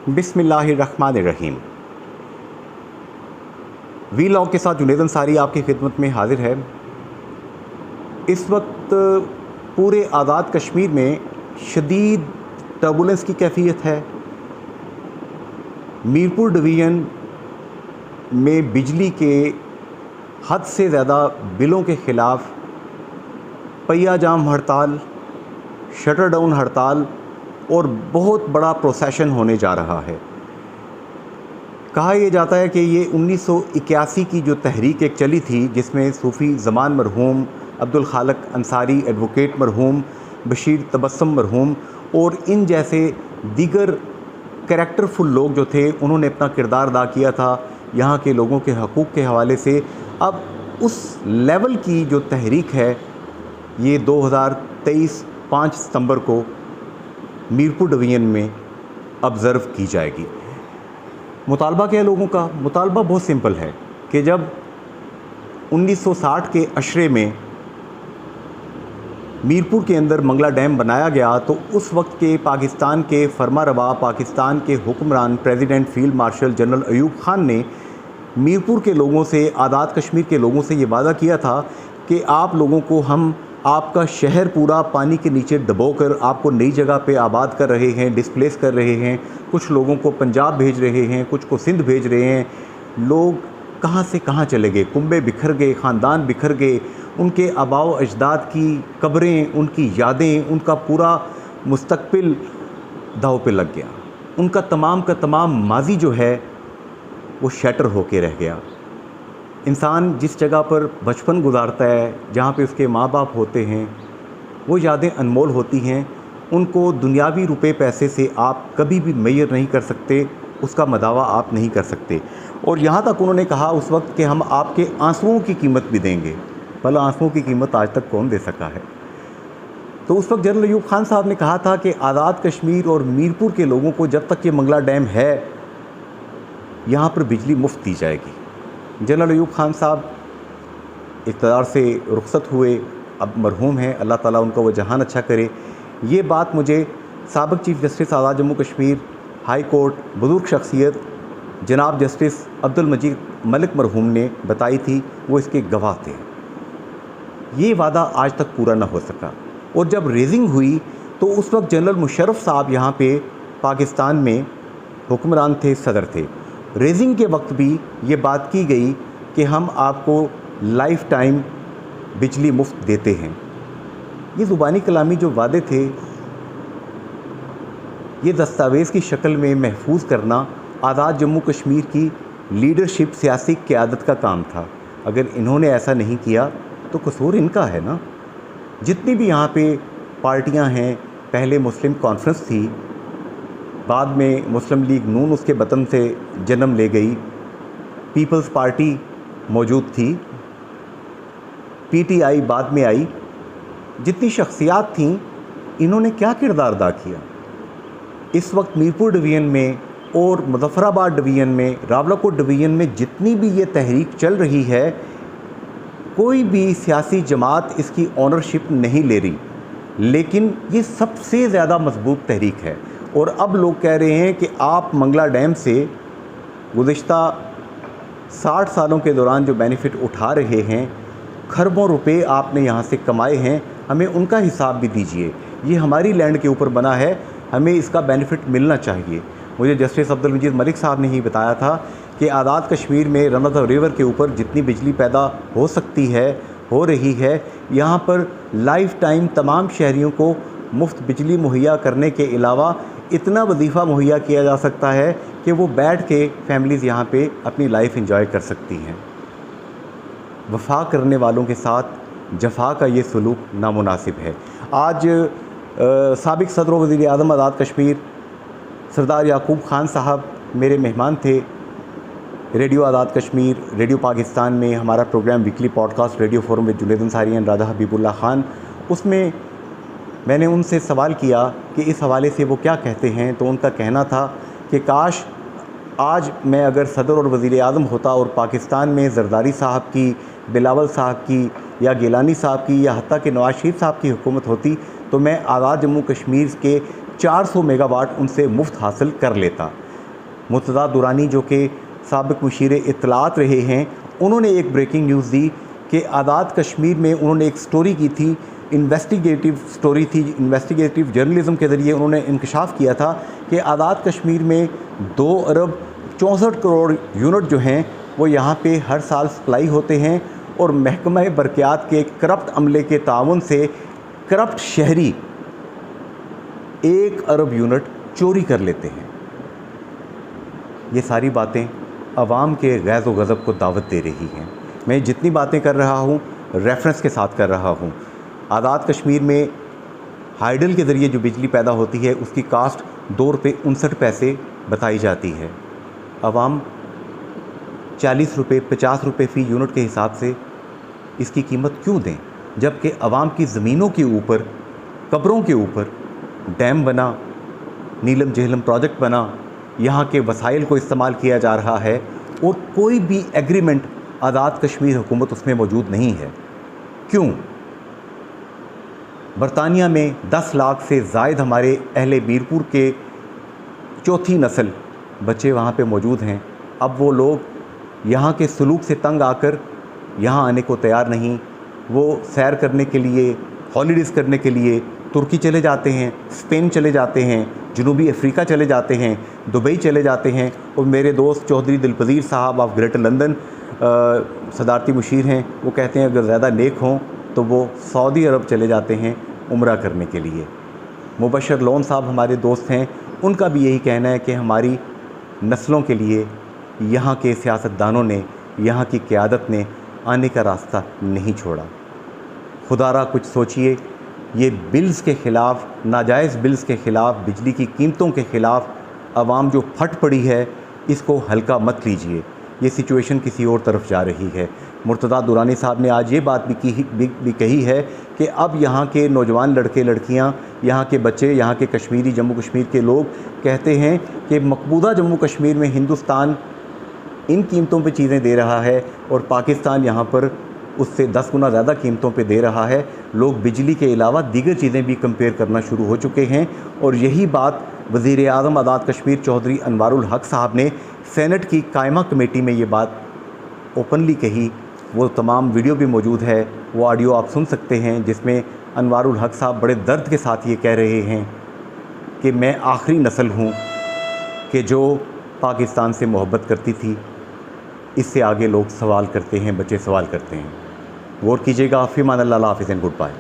बिस्मिल्लाहिर्रहमानिर्रहीम। We log के साथ जुनैद अंसारी आपकी खिदमत में हाजिर है। इस वक्त पूरे आज़ाद कश्मीर में शदीद टर्बुलेंस की कैफियत है। मीरपुर डिवीज़न में बिजली के हद से ज़्यादा बिलों के ख़िलाफ़ पहिया जाम हड़ताल, शटर डाउन हड़ताल और बहुत बड़ा प्रोसेशन होने जा रहा है। कहा यह जाता है कि ये 1981 की जो तहरीक एक चली थी, जिसमें सूफ़ी ज़मान मरहूम, अब्दुल खालिक अंसारी एडवोकेट मरहूम, बशीर तबस्सुम मरहूम और इन जैसे दीगर कैरेक्टरफुल लोग जो थे, उन्होंने अपना किरदार अदा किया था यहाँ के लोगों के हकूक़ के हवाले से। अब उस लेवल की जो तहरीक है, ये 2023 5 सितंबर को मीरपुर डिवीज़न में ऑब्ज़र्व की जाएगी। मुतालबा क्या है लोगों का? मुतालबा बहुत सिंपल है कि जब 1960 के अशरे में मीरपुर के अंदर मंगला डैम बनाया गया, तो उस वक्त के पाकिस्तान के फरमारवा, पाकिस्तान के हुक्मरान president field marshal general Ayub Khan ने मीरपुर के लोगों से, आज़ाद कश्मीर के लोगों से ये वादा किया था कि आप लोगों को हम आपका शहर पूरा पानी के नीचे डुबोकर आपको नई जगह पे आबाद कर रहे हैं, डिस्प्लेस कर रहे हैं। कुछ लोगों को पंजाब भेज रहे हैं, कुछ को सिंध भेज रहे हैं। लोग कहाँ से कहाँ चले गए, कुंबे बिखर गए, ख़ानदान बिखर गए, उनके आबाओ अजदाद की कब्रें, उनकी यादें, उनका पूरा मुस्तकबिल दाव पे लग गया। उनका तमाम का तमाम माजी जो है वो शैटर होके रह गया। इंसान जिस जगह पर बचपन गुजारता है, जहाँ पे उसके माँ बाप होते हैं, वो यादें अनमोल होती हैं। उनको दुनियावी रुपए पैसे से आप कभी भी मेजर नहीं कर सकते, उसका मदावा आप नहीं कर सकते। और यहाँ तक उन्होंने कहा उस वक्त कि हम आपके आंसुओं की कीमत भी देंगे। भला आंसुओं की कीमत आज तक कौन दे सका है? तो उस वक्त जनरल अयूब ख़ान साहब ने कहा था कि आज़ाद कश्मीर और मीरपुर के लोगों को जब तक ये मंगला डैम है, यहाँ पर बिजली मुफ्त दी जाएगी। जनरल अयूब ख़ान साहब इक़्तिदार से रुखसत हुए, अब मरहूम हैं, अल्लाह ताला उनका वो जहान अच्छा करे। ये बात मुझे साबिक़ चीफ़ जस्टिस आज़ाद जम्मू कश्मीर हाई कोर्ट, बुज़ुर्ग शख्सियत जनाब जस्टिस अब्दुल मजीद मलिक मरहूम ने बताई थी, वो इसके गवाह थे। ये वादा आज तक पूरा ना हो सका। और जब रेजिंग हुई तो उस वक्त जनरल मुशर्रफ साहब यहाँ पे पाकिस्तान में हुक्मरान थे, सदर थे। रेजिंग के वक्त भी ये बात की गई कि हम आपको लाइफ टाइम बिजली मुफ्त देते हैं। ये ज़ुबानी कलामी जो वादे थे, ये दस्तावेज़ की शक्ल में महफूज करना आज़ाद जम्मू कश्मीर की लीडरशिप, सियासी क़यादत का काम था। अगर इन्होंने ऐसा नहीं किया तो कसूर इनका है ना। जितनी भी यहाँ पे पार्टियाँ हैं, पहले मुस्लिम कॉन्फ्रेंस थी, बाद में मुस्लिम लीग नून उसके बतन से जन्म ले गई, पीपल्स पार्टी मौजूद थी, पीटीआई बाद में आई। जितनी शख्सियात थीं, इन्होंने क्या किरदार अदा किया? इस वक्त मीरपुर डिवीज़न में और मुज़फ़्फ़राबाद डिवीज़न में, रावलाकोट डिवीज़न में जितनी भी ये तहरीक चल रही है, कोई भी सियासी जमात इसकी ऑनरशिप नहीं ले रही, लेकिन ये सबसे ज़्यादा मजबूत तहरीक है। और अब लोग कह रहे हैं कि आप मंगला डैम से गुज़िश्ता 60 सालों के दौरान जो बेनिफिट उठा रहे हैं, खरबों रुपए आपने यहाँ से कमाए हैं, हमें उनका हिसाब भी दीजिए। ये हमारी लैंड के ऊपर बना है, हमें इसका बेनिफिट मिलना चाहिए। मुझे जस्टिस अब्दुल मजीद मलिक साहब ने ही बताया था कि आज़ाद कश्मीर में रन ऑफ द रिवर के ऊपर जितनी बिजली पैदा हो सकती है, हो रही है। यहाँ पर लाइफ टाइम तमाम शहरियों को मुफ्त बिजली मुहैया करने के अलावा इतना वजीफ़ा मुहैया किया जा सकता है कि वो बैठ के फैमिलीज़ यहाँ पे अपनी लाइफ एंजॉय कर सकती हैं। वफा करने वालों के साथ जफा का ये सलूक नामुनासिब है। आज साबिक़ सदर वज़ीर आज़म आज़ाद कश्मीर सरदार याकूब ख़ान साहब मेरे मेहमान थे। रेडियो आज़ाद कश्मीर, रेडियो पाकिस्तान में हमारा program weekly podcast radio forum with Junaid Ansari and Raja Habibullah Khan, उसमें मैंने उनसे सवाल किया कि इस हवाले से वो क्या कहते हैं। तो उनका कहना था कि काश आज मैं अगर सदर और वज़ीर आज़म होता और पाकिस्तान में ज़रदारी साहब की, बिलावल साहब की या गिलानी साहब की या हत्ता कि नवाज़ शरीफ साहब की हुकूमत होती, तो मैं आज़ाद जम्मू कश्मीर के 400 मेगावाट उनसे मुफ्त हासिल कर लेता। मुर्तज़ा दुरानी जो कि साबिक़ मुशीर इत्तलात रहे हैं, उन्होंने एक ब्रेकिंग न्यूज़ दी कि आज़ाद कश्मीर में उन्होंने एक स्टोरी की थी, इन्वेस्टिगेटिव स्टोरी थी, इन्वेस्टिगेटिव जर्नलिज़म के ज़रिए उन्होंने इंकशाफ किया था कि आज़ाद कश्मीर में 2 अरब 64 करोड़ यूनिट जो हैं वो यहाँ पे हर साल सप्लाई होते हैं और महकमा बरक़ियात के करप्ट अमले के ताउन से करप्ट शहरी 1 अरब यूनिट चोरी कर लेते हैं। ये सारी बातें अवाम के गैज़ व गज़ब को दावत दे रही हैं। मैं जितनी बातें कर रहा हूँ रेफरेंस के साथ कर रहा हूँ। आज़ाद कश्मीर में हाइडल के ज़रिए जो बिजली पैदा होती है उसकी कास्ट ₹2.59 बताई जाती है। अवाम 40 रुपये 50 रुपये फ़ी यूनिट के हिसाब से इसकी कीमत क्यों दें, जबकि अवाम की ज़मीनों के ऊपर, कब्रों के ऊपर डैम बना, नीलम जहलम प्रोजेक्ट बना, यहाँ के वसाइल को इस्तेमाल किया जा रहा है और कोई भी एग्रीमेंट आज़ाद कश्मीर हुकूमत उसमें मौजूद नहीं है। क्यों? बरतानिया में 10 लाख से ज़ायद हमारे अहले मीरपुर के चौथी नस्ल बच्चे वहाँ पे मौजूद हैं। अब वो लोग यहाँ के सलूक से तंग आकर यहाँ आने को तैयार नहीं। वो सैर करने के लिए, हॉलीडेज़ करने के लिए तुर्की चले जाते हैं, स्पेन चले जाते हैं, जनूबी अफ्रीका चले जाते हैं, दुबई चले जाते हैं। और मेरे दोस्त चौधरी दिलपज़ीर साहब ऑफ ग्रेटर लंदन सदारती मुशीर हैं, वो कहते हैं अगर ज़्यादा नेक हों तो वो सऊदी अरब चले जाते हैं उम्रा करने के लिए। मुबशर लोन साहब हमारे दोस्त हैं, उनका भी यही कहना है कि हमारी नस्लों के लिए यहाँ के सियासतदानों ने, यहाँ की क़यादत ने आने का रास्ता नहीं छोड़ा। खुदारा कुछ सोचिए। ये बिल्स के ख़िलाफ़, नाजायज़ बिल्स के ख़िलाफ़, बिजली की कीमतों के ख़िलाफ़ आवाम जो फट पड़ी है, इसको हल्का मत लीजिए। ये सिचुएशन किसी और तरफ जा रही है। मुर्तज़ा दुरानी साहब ने आज ये बात भी कही है कि अब यहाँ के नौजवान लड़के लड़कियाँ, यहाँ के बच्चे, यहाँ के कश्मीरी, जम्मू कश्मीर के लोग कहते हैं कि मकबूदा जम्मू कश्मीर में हिंदुस्तान इन कीमतों पे चीज़ें दे रहा है और पाकिस्तान यहाँ पर उससे 10 गुना ज़्यादा कीमतों पे दे रहा है। लोग बिजली के अलावा दीगर चीज़ें भी कंपेयर करना शुरू हो चुके हैं और यही बात वज़ीर आज़म आज़ाद कश्मीर चौधरी अनवारुल हक साहब ने सेनेट की कायमा कमेटी में ये बात ओपनली कही। वो तमाम वीडियो भी मौजूद है, वो ऑडियो आप सुन सकते हैं, जिसमें अनवारुल हक साहब बड़े दर्द के साथ ये कह रहे हैं कि मैं आखिरी नस्ल हूँ कि जो पाकिस्तान से मोहब्बत करती थी। इससे आगे लोग सवाल करते हैं, बच्चे सवाल करते हैं। गौर कीजिएगा। फ़ी अमान अल्लाह, हाफ़िज़ एंड गुड बाय।